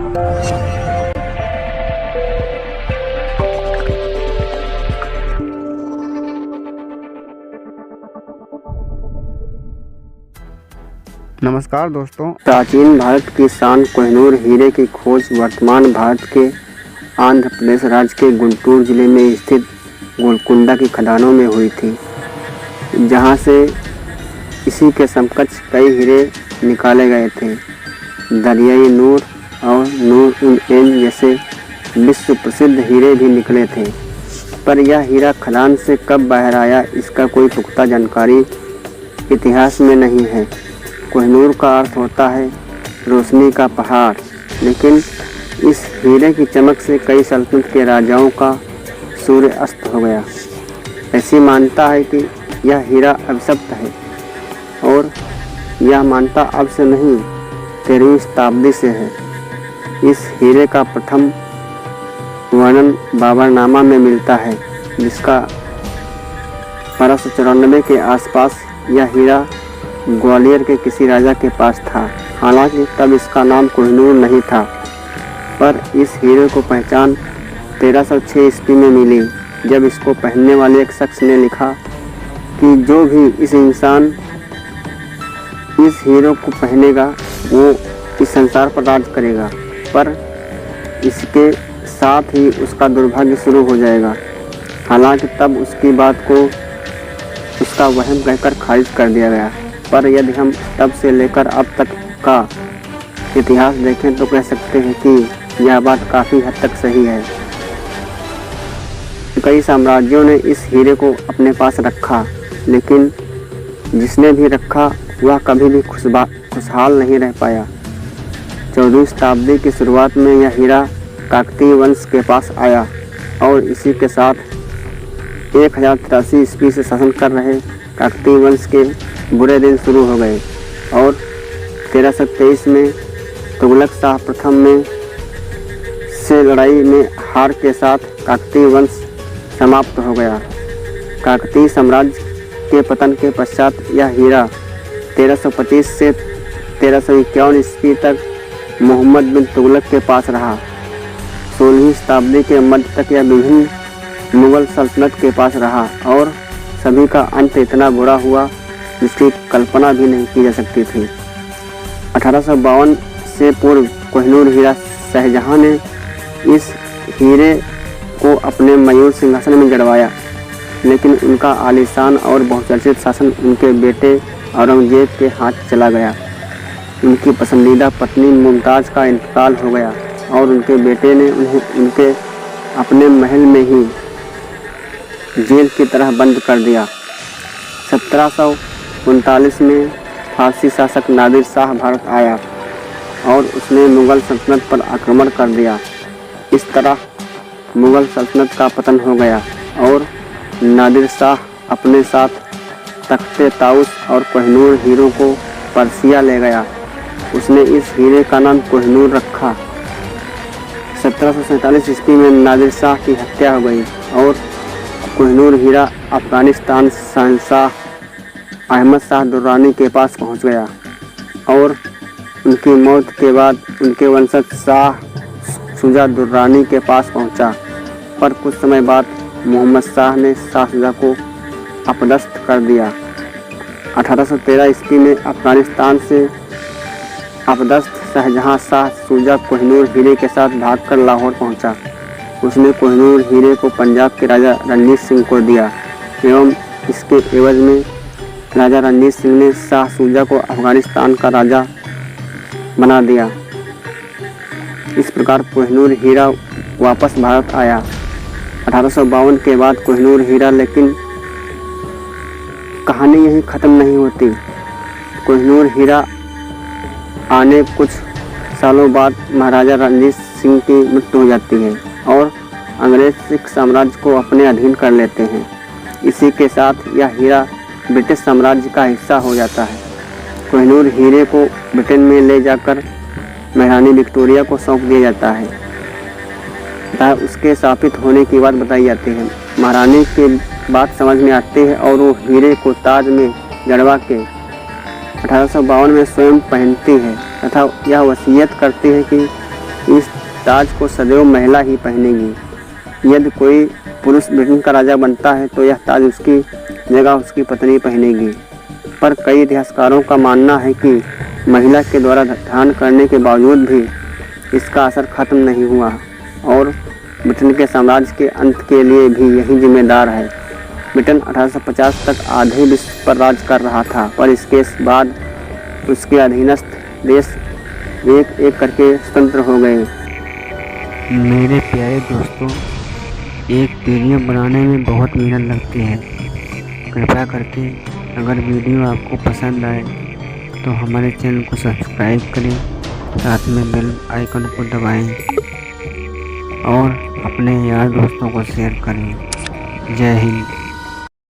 नमस्कार दोस्तों, प्राचीन भारत की शान कोहिनूर हीरे की खोज वर्तमान भारत के आंध्र प्रदेश राज्य के गुंटूर जिले में स्थित गोलकुंडा की खदानों में हुई थी, जहां से इसी के समकक्ष कई हीरे निकाले गए थे। दरियाई नूर और नूर-उल-ऐन जैसे विश्व प्रसिद्ध हीरे भी निकले थे, पर यह हीरा खदान से कब बाहर आया, इसका कोई पुख्ता जानकारी इतिहास में नहीं है। कोहिनूर का अर्थ होता है रोशनी का पहाड़, लेकिन इस हीरे की चमक से कई सल्तनत के राजाओं का सूर्य अस्त हो गया। ऐसी मान्यता है कि यह हीरा अभिशप्त है, और यह मान्यता अब से नहीं 13वीं शताब्दी से है। इस हीरे का प्रथम वर्णन बाबरनामा में मिलता है, जिसका 1294 के आसपास यह हीरा ग्वालियर के किसी राजा के पास था। हालांकि तब इसका नाम कोहिनूर नहीं था, पर इस हीरे को पहचान 1306 ईस्वी में मिली, जब इसको पहनने वाले एक शख्स ने लिखा कि जो भी इस इंसान इस हीरे को पहनेगा वो इस संसार पर राज करेगा, पर इसके साथ ही उसका दुर्भाग्य शुरू हो जाएगा। हालांकि तब उसकी बात को उसका वहम कहकर खारिज कर दिया गया, पर यदि हम तब से लेकर अब तक का इतिहास देखें तो कह सकते हैं कि यह बात काफ़ी हद तक सही है। कई साम्राज्यों ने इस हीरे को अपने पास रखा, लेकिन जिसने भी रखा वह कभी भी खुशहाल नहीं रह पाया। 14वीं शताब्दी की शुरुआत में यह हीरा काकतीय वंश के पास आया, और इसी के साथ 1083 ईस्वी से शासन कर रहे काकतीय वंश के बुरे दिन शुरू हो गए, और 1323 में तुगलक शाह प्रथम में से लड़ाई में हार के साथ काकतीय वंश समाप्त हो गया। काकतीय साम्राज्य के पतन के पश्चात यह हीरा 1325 से 1351 ईस्वी तक मोहम्मद बिन तुगलक के पास रहा। 16वीं शताब्दी के मध्य तक यह विभिन्न मुगल सल्तनत के पास रहा, और सभी का अंत इतना बुरा हुआ जिसकी कल्पना भी नहीं की जा सकती थी। 1852 से पूर्व कोहिनूर हीरा शाहजहां ने इस हीरे को अपने मयूर सिंहासन में जड़वाया, लेकिन उनका आलीशान और बहुचर्चित शासन उनके बेटे औरंगजेब के हाथ चला गया। उनकी पसंदीदा पत्नी मुमताज़ का इंतकाल हो गया, और उनके बेटे ने उन्हें उनके अपने महल में ही जेल की तरह बंद कर दिया। 1739 में फारसी शासक नादिर शाह भारत आया, और उसने मुग़ल सल्तनत पर आक्रमण कर दिया। इस तरह मुग़ल सल्तनत का पतन हो गया, और नादिर शाह अपने साथ तख्ते ताउस और कोहिनूर हीरों को पर्सिया ले गया। उसने इस हीरे का नाम कोहिनूर रखा। 1747 ईस्वी में नादिर शाह की हत्या हो गई, और कोहिनूर हीरा अफगानिस्तान शहंशाह अहमद शाह दुर्रानी के पास पहुंच गया, और उनकी मौत के बाद उनके वंशज शाह शुजा दुर्रानी के पास पहुंचा। पर कुछ समय बाद मोहम्मद शाह ने शाह शुजा को अपदस्थ कर दिया। 1813 ईस्वी में अफगानिस्तान से अपदस्थ शाहजहां शाह शुजा कोहिनूर हीरे के साथ भागकर लाहौर पहुंचा। उसने कोहिनूर हीरे को पंजाब के राजा रणजीत सिंह को दिया, एवं इसके एवज में राजा रणजीत सिंह ने शाह शुजा को अफगानिस्तान का राजा बना दिया। इस प्रकार कोहिनूर हीरा वापस भारत आया 1852 के बाद कोहिनूर हीरा। लेकिन कहानी यहीं ख़त्म नहीं होती। कोहिनूर हीरा आने कुछ सालों बाद महाराजा रणजीत सिंह की मृत्यु हो जाती है, और अंग्रेज सिख साम्राज्य को अपने अधीन कर लेते हैं। इसी के साथ यह हीरा ब्रिटिश साम्राज्य का हिस्सा हो जाता है। कोहिनूर हीरे को ब्रिटेन में ले जाकर महारानी विक्टोरिया को सौंप दिया जाता है, तथा उसके स्थापित होने की बात बताई जाती है। महारानी की बात समझ में आती है, और वो हीरे को ताज में जड़वा के 1852 में स्वयं पहनती है, तथा यह वसीयत करती है कि इस ताज को सदैव महिला ही पहनेगी। यदि कोई पुरुष ब्रिटेन का राजा बनता है तो यह ताज उसकी जगह उसकी पत्नी पहनेगी। पर कई इतिहासकारों का मानना है कि महिला के द्वारा धारण करने के बावजूद भी इसका असर खत्म नहीं हुआ और ब्रिटेन के साम्राज्य के अंत के लिए भी यही जिम्मेदार है। ब्रिटेन 1850 तक आधे विश्व पर राज कर रहा था, पर इसके बाद उसके अधीनस्थ देश एक एक करके स्वतंत्र हो गए। मेरे प्यारे दोस्तों, एक वीडियो बनाने में बहुत मेहनत लगती है। कृपया करके अगर वीडियो आपको पसंद आए तो हमारे चैनल को सब्सक्राइब करें, साथ में बेल आइकन को दबाएं और अपने यार दोस्तों को शेयर करें। जय हिंद।